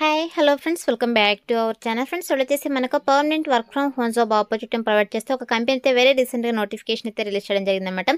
Hi hello friends welcome back to our channel friends వచ్చేసి మనకు permanent work from home job opportunity provide చేస్తే ఒక company అయితే వేరే రీసెంట్గా నోటిఫికేషన్ అయితే రిలీజ్ చేయడం జరిగిందన్నమాట.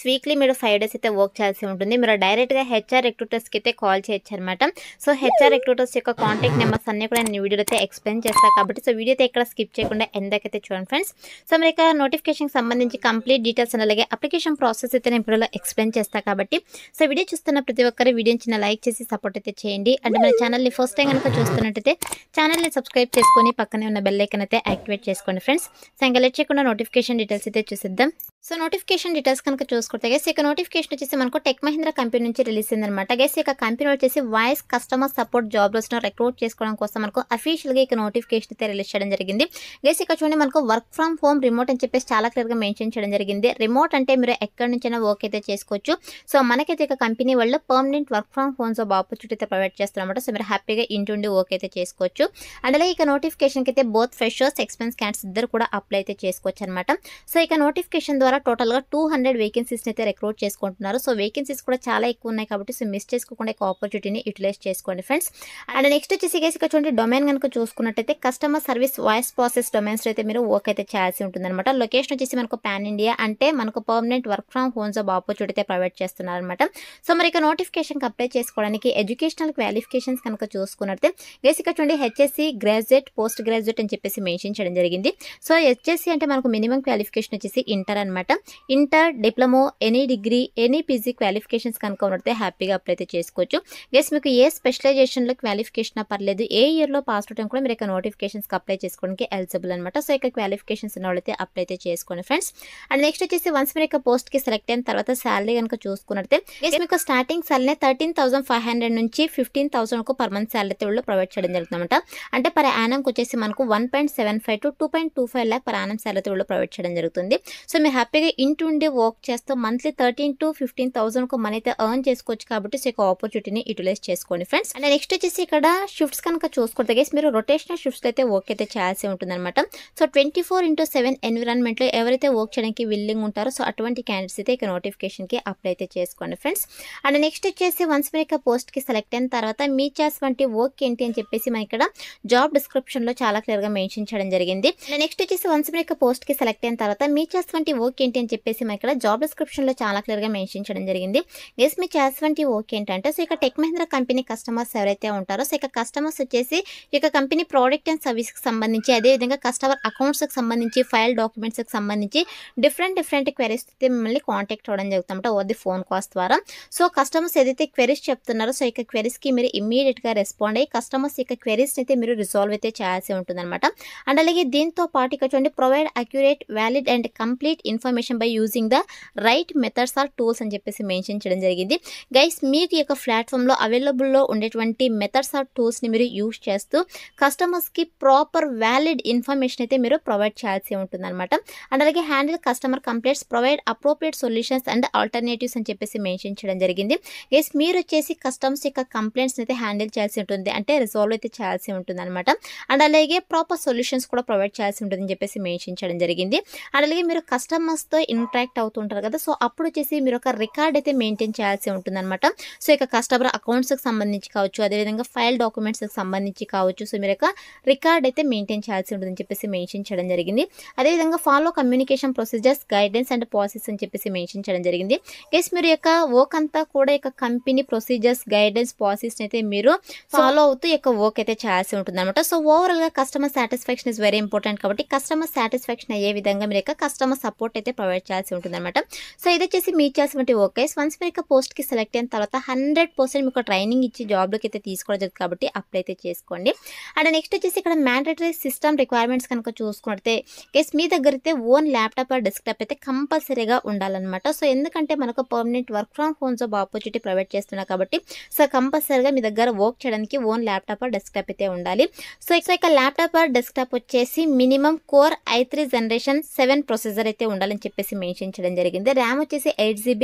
వీక్లీ మీరు 5 days అయితే వర్క్ చేయాల్సి ఉంటుంది. మీరు డైరెక్ట్గా హెచ్ఆర్ రిక్రూటర్స్కి అయితే కాల్ చేయొచ్చు అనమాట. సో హెచ్ఆర్ రిక్రూటర్స్ యొక్క కాంటాక్ట్ నెంబర్స్ అన్ని కూడా నేను వీడియోలో అయితే ఎక్స్ప్లెయిన్ చేస్తాను కాబట్టి సో వీడియో అయితే ఎక్కడ స్కిప్ చేయకుండా ఎందాకైతే చూడండి ఫ్రెండ్స్. సో మీరు ఇక నోటిఫికేషన్ సంబంధించి కంప్లీట్ డీటెయిల్స్ అలాగే అప్లికేషన్ ప్రాసెస్ అయితే నేను వీడియోలో ఎక్స్ప్లెయిన్ చేస్తాను కాబట్టి సో వీడియో చూస్తున్న ప్రతి ఒక్కరు వీడియోని చిన్న లైక్ చేసి సపోర్ట్ అయితే చేయండి. అంటే మన ఛానల్ని ఫస్ట్ టైం కనుక చూస్తున్నట్టయితే ఛానల్ని సబ్స్క్రైబ్ చేసుకొని పక్కనే ఉన్న బెల్ ఐకాన్ అయితే యాక్టివేట్ చేసుకోండి ఫ్రెండ్స్. సో ఇంకా లేట్ చేయకుండా నోటిఫికేషన్ డీటెయిల్స్ అయితే చూసిద్దాం. సో నోటిఫికేషన్ డీటెయిల్స్ కనుక చూసుకుంటే గైస్ ఇక నోటిఫికేషన్ వచ్చేసి మనకు టెక్ మహీంద్రా కంపెనీ నుంచి రిలీజ్ అయిందనమాట. గైస్ ఇక కంపెనీ వచ్చేసి వాయిస్ కస్టమర్ సపోర్ట్ జాబ్ రోస్ను రిక్రూట్ చేసుకోవడం కోసం మనకు అఫీషియల్గా ఇక నోటిఫికేషన్ అయితే రిలీజ్ చేయడం జరిగింది. గైస్ ఇక చూడండి మనకు వర్క్ ఫ్రమ్ హోమ్ రిమోట్ అని చెప్పేసి చాలా క్లియర్గా మెన్షన్ చేయడం జరిగింది. రిమోట్ అంటే మీరు ఎక్కడి నుంచైనా వర్క్ అయితే చేసుకోవచ్చు. సో మనకైతే ఇక కంపెనీ వాళ్ళు permanent work from home job opportunity అయితే ప్రొవైడ్ చేస్తారన్నమాట. సో మీరు హ్యాపీగా ఇంటి వర్క్ అయితే చేసుకోవచ్చు. అండ్ అలాగే ఇక నోటిఫికేషన్కి అయితే బోత్ ఫ్రెషర్స్ ఎక్స్పీరియన్స్ క్యాండిడేట్స్ ఇద్దరు కూడా అప్లై అయితే చేసుకోవచ్చు అనమాట. సో ఇక నోటిఫికేషన్ ద్వారా టోటల్గా 200 వేకెన్సీస్ని అయితే రిక్రూట్ చేసుకుంటున్నారు. సో వేకెన్సీస్ కూడా చాలా ఎక్కువ ఉన్నాయి కాబట్టి సో మిస్ చేసుకోకుండా ఒక ఆపర్చునిటీని యూటిలైజ్ చేసుకోండి ఫ్రెండ్స్. అండ్ నెక్స్ట్ వచ్చేసి గైస్ ఇక చూడండి డొమైన్ కనుక చూసుకున్నట్టయితే customer service voice process domains అయితే మీరు వర్క్ అయితే చేయాల్సి ఉంటుంది అనమాట. లొకేషన్ వచ్చేసి మనకు పాన్ ఇండియా అంటే మనకు permanent work from home job opportunity అయితే ప్రొవైడ్ చేస్తున్నారు అనమాట. సో మరి ఇక నోటిఫికేషన్కి అప్లై చేసుకోవడానికి ఎడ్యుకేషనల్ క్వాలిఫికేషన్స్ కనుక చూసుకున్నట్టే గైస్ ఇక చూడండి హెచ్ఎస్సి గ్రాడ్యుయేట్ పోస్ట్ గ్రాడ్యుయేట్ అని చెప్పేసి మెన్షన్ చేయడం జరిగింది. సో హెచ్ఎస్సి అంటే మనకు మినిమం క్వాలిఫికేషన్ వచ్చేసి ఇంటర్ అనమాట. Inter diploma any degree any PG qualifications కనుక ఉన్నట్టే హ్యాపీగా అప్లై అయితే చేసుకోవచ్చు. గైస్ మీకు ఏ స్పెషలైజేషన్లో క్వాలిఫికేషన్ పర్లేదు, ఏ ఇయర్లో పాస్ అవుట్ కూడా మీరు ఇక నోటిఫికేషన్స్కి అప్లై చేసుకోవడానికి ఎలిజిబుల్ అనమాట. సో ఇక క్వాలిఫికేషన్స్ ఉన్న వాళ్ళైతే అప్లై అయితే చేసుకోండి ఫ్రెండ్స్. అండ్ నెక్స్ట్ వచ్చేసి వన్స్ మీరు ఇక పోస్ట్కి సెలెక్ట్ అయిన తర్వాత శాలరీ కనుక చూసుకున్నట్టే గైస్ మీకు స్టార్టింగ్ శాలరీ 13,500 నుంచి 15,000 పర్ మంత్ శాలరీ అయితే ప్రొవైడ్ చేయడం జరుగుతుందన్నమాట. అంటే పర్ యానంకి వచ్చేసి మనకు 1.75 to 2.25 lakh per annum salary provide చేయడం జరుగుతుంది. సో మీరు హ్యాపీగా ఇంటి వర్క్ చేస్తూ మంత్లీ 13,000 to 15,000 మనీ అయితే ఎర్న్ చేసుకోవచ్చు కాబట్టి సో ఒక ఆపర్చునిటీని యూటిలైజ్ చేసుకోండి ఫ్రెండ్స్. అండ్ నెక్స్ట్ వచ్చేసి ఇక్కడ షిఫ్ట్స్ కనుక చూసుకుంటే గైస్ మీరు రొటేషనల్ షిఫ్ట్స్ అయితే వర్క్ అయితే చేయాల్సి ఉంటుంది అనమాట. సో 24/7 ఎన్విరాన్మెంట్లో ఎవరైతే వర్క్ చేయడానికి విల్లింగ్ ఉంటారో సో అటువంటి క్యాండిడేట్స్ అయితే ఇక నోటిఫికేషన్కి అప్లై అయితే చేసుకోండి ఫ్రెండ్స్. అండ్ నెక్స్ట్ వచ్చేసి వన్స్ మీరు ఇక పోస్ట్కి సెలెక్ట్ అయిన తర్వాత మీ చేసినటువంటి వర్క్ ఏంటి అని చెప్పేసి మన ఇక్కడ జాబ్ డిస్క్రిప్షన్లో చాలా క్లియర్గా మెన్షన్ చేయడం జరిగింది. నెక్స్ట్ వచ్చేసి వన్స్ మీరు ఇక పోస్ట్కి సెలెక్ట్ అయిన తర్వాత మీ చేసినటువంటి వర్క్ ఏంటి అని చెప్పేసి మన ఇక్కడ జాబ్ డిస్క్రిప్షన్లో చాలా క్లియర్గా మెన్షన్ చేయడం జరిగింది. గెస్ మీ చేసినటువంటి వర్క్ ఏంటంటే సో ఇక టెక్ మహీంద్రా కంపెనీ కస్టమర్స్ ఎవరైతే ఉంటారో సో ఇక కస్టమర్స్ వచ్చేసి ఇక కంపెనీ ప్రోడక్ట్ అండ్ సర్వీస్కి సంబంధించి అదేవిధంగా కస్టమర్ అకౌంట్స్కి సంబంధించి ఫైల్ డాక్యుమెంట్స్కి సంబంధించి డిఫరెంట్ క్వెరీస్ అయితే మిమ్మల్ని కాంటాక్ట్ అవ్వడం జరుగుతుంట ఓవర్ ది ఫోన్ కాల్స్ ద్వారా. సో కస్టమర్స్ ఏదైతే క్వెరీస్ చెప్తున్నారో సో ఇక క్వెరీస్కి మీరు ఇమ్మీడియట్గా రెస్పాండ్ అయ్యి కస్టమర్స్ ఇక క్వెరీస్ అయితే మీరు రిజాల్వ్ అయితే చేయాల్సి ఉంటుంది అనమాట. అండ్ అలాగే దీంతో పాటు ఇక చూడండి provide accurate valid and complete information by using the right methods or tools అని చెప్పేసి మెన్షన్ చేయడం జరిగింది. గైస్ మీకు ఈ యొక్క ప్లాట్ఫామ్లో అవైలబుల్లో ఉండేటువంటి మెథడ్స్ ఆర్ టూల్స్ని మీరు యూజ్ చేస్తూ కస్టమర్స్కి ప్రాపర్ వ్యాలిడ్ ఇన్ఫర్మేషన్ అయితే మీరు ప్రొవైడ్ చేయాల్సి ఉంటుంది అనమాట. అండ్ అలాగే handle customer complaints provide appropriate solutions and alternatives అని చెప్పేసి మెన్షన్ చేయడం జరిగింది. గైస్ మీరు వచ్చేసి కస్టమర్స్ యొక్క కంప్లైంట్స్ అయితే హ్యాండిల్ చేయాల్సి ఉంటుంది అంటే రిజాల్వ్ అయితే చేయాల్సి ఉంటుంది అనమాట. అండ్ అలాగే ప్రాపర్ సొల్యూషన్స్ కూడా ప్రొవైడ్ చేయాల్సి ఉంటుందని చెప్పేసి మెన్షన్ చేయడం జరిగింది. అండ్ అలాగే మీరు కస్టమర్స్తో ఇంటరాక్ట్ అవుతుంటారు కదా సో అప్పుడు వచ్చేసి మీరు ఒక రికార్డ్ అయితే మెయింటైన్ చేయాల్సి ఉంటుంది అనమాట. సో ఇక కస్టమర్ అకౌంట్స్కి సంబంధించి కావచ్చు అదేవిధంగా ఫైల్ డాక్యుమెంట్స్కి సంబంధించి కావచ్చు సో మీరు ఒక రికార్డ్ అయితే మెయింటైన్ చేయాల్సి ఉంటుందని చెప్పేసి మెన్షన్ చేయడం జరిగింది. అదేవిధంగా follow communication procedures guidance and policies అని చెప్పేసి మెన్షన్ చేయడం జరిగింది. గైస్ మీరు యొక్క వర్క్ అంతా కూడా ఇక కంపెనీ ప్రొసీజర్స్ గైడెన్స్ పాలసీస్ అయితే మీరు ఫాలో అవుతూ యొక్క వర్క్ అయితే చేయాల్సి ఉంటుంది అనమాట. సో ఓవరాల్గా customer satisfaction is very important కాబట్టి కస్టమర్ సాటిస్ఫాక్షన్ అయ్యే విధంగా మీరు యొక్క కస్టమర్ సపోర్ట్ అయితే ప్రొవైడ్ చేయాల్సి ఉంటుంది అనమాట. సో ఇది వచ్చేసి మీ చేసినటువంటి వర్క్ గైస్ వన్స్ మీరు ఇక పోస్ట్కి సెలెక్ట్ అయిన తర్వాత 100% మీకు ట్రైనింగ్ ఇచ్చి జాబ్లోకి అయితే తీసుకోవడం జరుగుతుంది కాబట్టి అప్లై అయితే చేసుకోండి. అండ్ నెక్స్ట్ వచ్చేసి ఇక్కడ మ్యాండేటరీ సిస్టమ్ రిక్వైర్మెంట్స్ కనుక చూసుకుంటే గైస్ మీ దగ్గర అయితే ఓన్ ల్యాప్టాప్ ఆర్ డెస్క్టాప్ అయితే కంపల్సరీగా ఉండాలన్నమాట. సో ఎందుకంటే మనకు permanent work from home job opportunity provide చేస్తున్నారు కాబట్టి సో కంపల్సరీగా మీ దగ్గర వర్క్ చేయడానికి ఓన్ ల్యాప్టాప్ ఆర్ డెస్క్టాప్ అయితే ఉండాలి. సో ఇక ల్యాప్టాప్ ఆర్ డెస్క్టాప్ వచ్చేసి minimum core i3 generation 7 processor అయితే ఉండాలని చెప్పేసి మెన్షన్ చేయడం జరిగింది. ర్యామ్ వచ్చేసి 8GB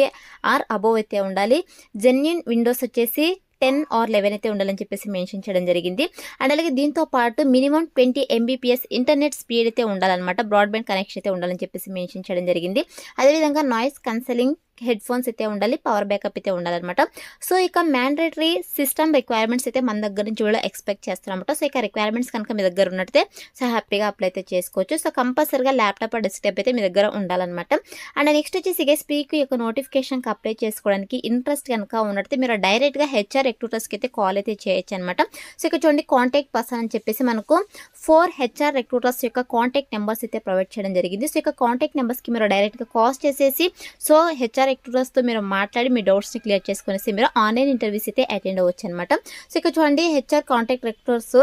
ఆర్ అబోవ్ అయితే ఉండాలి. జెన్యూన్ విండోస్ వచ్చేసి 10 or 11 అయితే ఉండాలని చెప్పేసి మెన్షన్ చేయడం జరిగింది. అండ్ అలాగే దీంతో పాటు మినిమం 20 Mbps ఇంటర్నెట్ స్పీడ్ అయితే ఉండాలన్నమాట. బ్రాడ్బ్యాండ్ కనెక్షన్ అయితే ఉండాలని చెప్పేసి మెన్షన్ చేయడం జరిగింది. అదేవిధంగా నాయిస్ కన్సలింగ్ హెడ్ ఫోన్స్ అయితే ఉండాలి, పవర్ బ్యాకప్ అయితే ఉండాలన్నమాట. సో ఇక మ్యాండేటరీ సిస్టమ్ రిక్వైర్మెంట్స్ అయితే మన దగ్గర నుంచి వీళ్ళు ఎక్స్పెక్ట్ చేస్తారన్నమాట. సో ఇక రిక్వైర్మెంట్స్ కనుక మీ దగ్గర ఉన్నట్టయితే సో హ్యాపీగా అప్లై అయితే చేసుకోవచ్చు. సో కంపల్సరీగా ల్యాప్టాప్ డెస్క్టాప్ అయితే మీ దగ్గర ఉండాలన్నమాట. అండ్ నెక్స్ట్ వచ్చేసి స్పీక్ యొక్క నోటిఫికేషన్కి అప్లై చేసుకోవడానికి ఇంట్రెస్ట్ కనుక ఉన్నట్టయితే మీరు డైరెక్ట్గా హెచ్ఆర్ రిక్రూటర్స్కి అయితే కాల్ అయితే చేయొచ్చు అనమాట. సో ఇక్కడ చూడండి కాంటాక్ట్ పర్సన్ అని చెప్పేసి మనకు 4 హెచ్ఆర్ రిక్రూటర్స్ యొక్క కాంటాక్ట్ నెంబర్స్ అయితే ప్రొవైడ్ చేయడం జరిగింది. సో ఇక కాంటాక్ట్ నెంబర్స్కి మీరు డైరెక్ట్గా కాల్ చేసేసి సో హెచ్ఆర్ రిక్రూటర్స్తో మీరు మాట్లాడి మీ డౌట్స్ని క్లియర్ చేసుకునేసి మీరు ఆన్లైన్ ఇంటర్వ్యూస్ అయితే అటెండ్ అవ్వచ్చు అనమాట. సో ఇక్కడ చూడండి హెచ్ఆర్ కాంటాక్ట్ రిక్రూటర్స్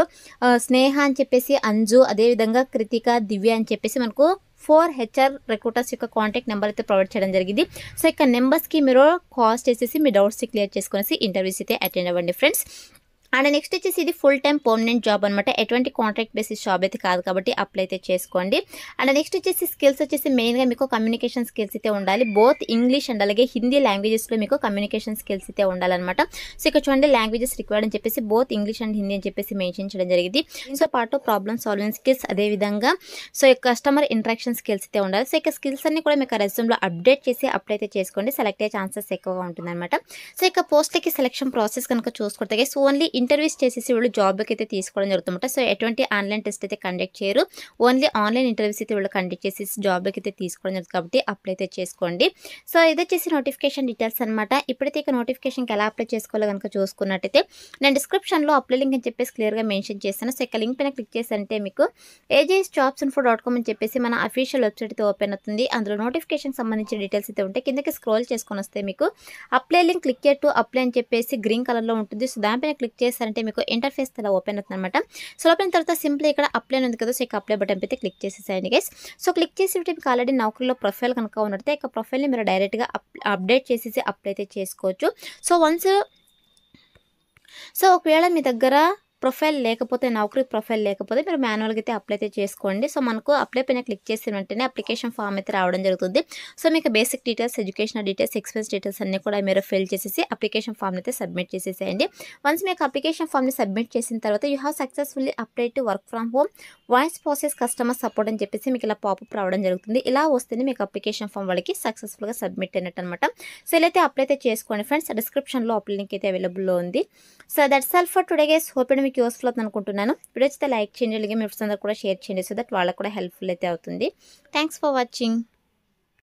స్నేహ అని చెప్పేసి అంజు, అదేవిధంగా కృతిక, దివ్య అని చెప్పేసి మనకు 4 హెచ్ఆర్ రిక్రూటర్స్ యొక్క కాంటాక్ట్ నెంబర్ అయితే ప్రొవైడ్ చేయడం జరిగింది. సో ఇక నెంబర్స్కి మీరు కాల్ చేసేసి మీ డౌట్స్ క్లియర్ చేసుకునేసి ఇంటర్వ్యూస్ అయితే అటెండ్ అవ్వండి ఫ్రెండ్స్. అండ్ నెక్స్ట్ వచ్చేసి ఇది ఫుల్ టైం పర్మనెంట్ జాబ్ అనమాట. ఎటువంటి కాంట్రాక్ట్ బేసిస్ జాబ్ అయితే కాదు కాబట్టి అప్లై అయితే చేసుకోండి. అండ్ నెక్స్ట్ వచ్చేసి స్కిల్స్ వచ్చేసి మెయిన్గా మీకు కమ్యూనికేషన్ స్కిల్స్ అయితే ఉండాలి. బోత్ ఇంగ్లీష్ అండ్ అలాగే హిందీ లాంగ్వేజెస్లో మీకు కమ్యూనికేషన్ స్కిల్స్ అయితే ఉండాలన్నమాట. సో ఇక్కడ చూడండి లాంగ్వేజెస్ రిక్వైర్డ్ అని చెప్పేసి బోత్ ఇంగ్లీష్ అండ్ హిందీ అని చెప్పేసి మెన్షన్ చేయడం జరిగింది. సో పాటు ప్రాబ్లమ్ సాల్వింగ్ స్కిల్స్, అదేవిధంగా సో కస్టమర్ ఇంటరాక్షన్ స్కిల్స్ అయితే ఉండాలి. సో ఇక స్కిల్స్ అన్ని కూడా మీకు రెజ్యూమ్లో అప్డేట్ చేసి అప్లై అయితే చేసుకోండి. సెలెక్ట్ అయ్యే ఛాన్సెస్ ఎక్కువగా ఉంటుందన్నమాట. సో ఇక పోస్ట్కి సెలెక్షన్ ప్రాసెస్ కనుక చూసుకుంటే సో ఓన్లీ ఇంటర్వ్యూస్ చేసేసి వీళ్ళు జాబ్కి అయితే తీసుకోవడం జరుగుతుందన్నమాట. సో ఎటువంటి ఆన్లైన్ టెస్ట్ అయితే కండక్ట్ చేయరు, ఓన్లీ ఆన్లైన్ ఇంటర్వ్యూస్ అయితే వీళ్ళు కండక్ట్ చేసేసి జాబ్కి అయితే తీసుకోవడం జరుగుతుంది కాబట్టి అప్లై అయితే చేసుకోండి. సో ఇది వచ్చేసి నోటిఫికేషన్ డీటెయిల్స్ అనమాట. ఇప్పుడైతే ఇక నోటిఫికేషన్కి ఎలా అప్లై చేసుకోవాలో కనుక చూసుకున్నట్టయితే నేను డిస్క్రిప్షన్లో అప్లై లింక్ అని చెప్పేసి క్లియర్గా మెన్షన్ చేస్తాను. సో ఇక లింక్ పైన క్లిక్ చేశారంటే మీకు AJSjobsinfo.com అని చెప్పేసి మన అఫీషియల్ వెబ్సైట్ అయితే ఓపెన్ అవుతుంది. అందులో నోటిఫికేషన్ సంబంధించిన డీటెయిల్స్ అయితే ఉంటాయి. కిందకి స్క్రోల్ చేసుకొని వస్తే మీకు apply link click to apply అని చెప్పేసి గ్రీన్ కలర్లో ఉంటుంది. సో దానిపైన క్లిక్ చేస్తారంటే మీకు ఇంటర్ఫేస్ అలా ఓపెన్ అవుతుంది అనమాట. సో ఓపెన్ తర్వాత సింపుల్ ఇక్కడ అప్లై ఉంది కదా, సో ఇక అప్లై బటన్ అయితే క్లిక్ చేసేసేయండి గైస్. సో క్లిక్ చేసి మీకు ఆల్రెడీ నౌకరీలో ప్రొఫైల్ కనుక ఉన్నట్టే ఇక ప్రొఫైల్ని మీరు డైరెక్ట్గా అప్డేట్ చేసేసి అప్లై అయితే చేసుకోవచ్చు. సో ఒకవేళ మీ దగ్గర ప్రొఫైల్ లేకపోతే, నౌకరీ ప్రొఫైల్ లేకపోతే మీరు మాన్యువల్గా అయితే అప్లై అయితే చేసుకోండి. సో మనకు అప్లై పైన క్లిక్ చేసిన వెంటనే అప్లికేషన్ ఫామ్ అయితే రావడం జరుగుతుంది. సో మీకు basic details, educational details, experience details అన్నీ కూడా మీరు ఫిల్ చేసేసి అప్లికేషన్ ఫామ్ అయితే సబ్మిట్ చేసేసేయండి. వన్స్ మీకు అప్లికేషన్ ఫామ్ని సబ్మిట్ చేసిన తర్వాత you have successfully apply to work from home voice process customer support అని చెప్పేసి మీకు ఇలా పాపప్ రావడం జరుగుతుంది. ఇలా వస్తేనే మీకు అప్లికేషన్ ఫామ్ వాళ్ళకి సక్సెస్ఫుల్గా సబ్మిట్ అయినట్టు అనమాట. సో ఇలా అయితే అప్లై అయితే చేసుకోండి ఫ్రెండ్స్. డిస్క్రిప్షన్లో అప్లై లింక్ అయితే అవైలబుల్లో ఉంది. So that's all for today guys. Hope మీకు యూస్ఫుల్ అవుతుంది అనుకుంటున్నాను. వీడియో అయితే లైక్ చేయండి, అలాగే మీ ఫ్రెండ్స్ అందరూ కూడా షేర్ చేయండి. సో దట్ వాళ్ళకు కూడా హెల్ప్ఫుల్ అయితే అవుతుంది. Thanks for watching.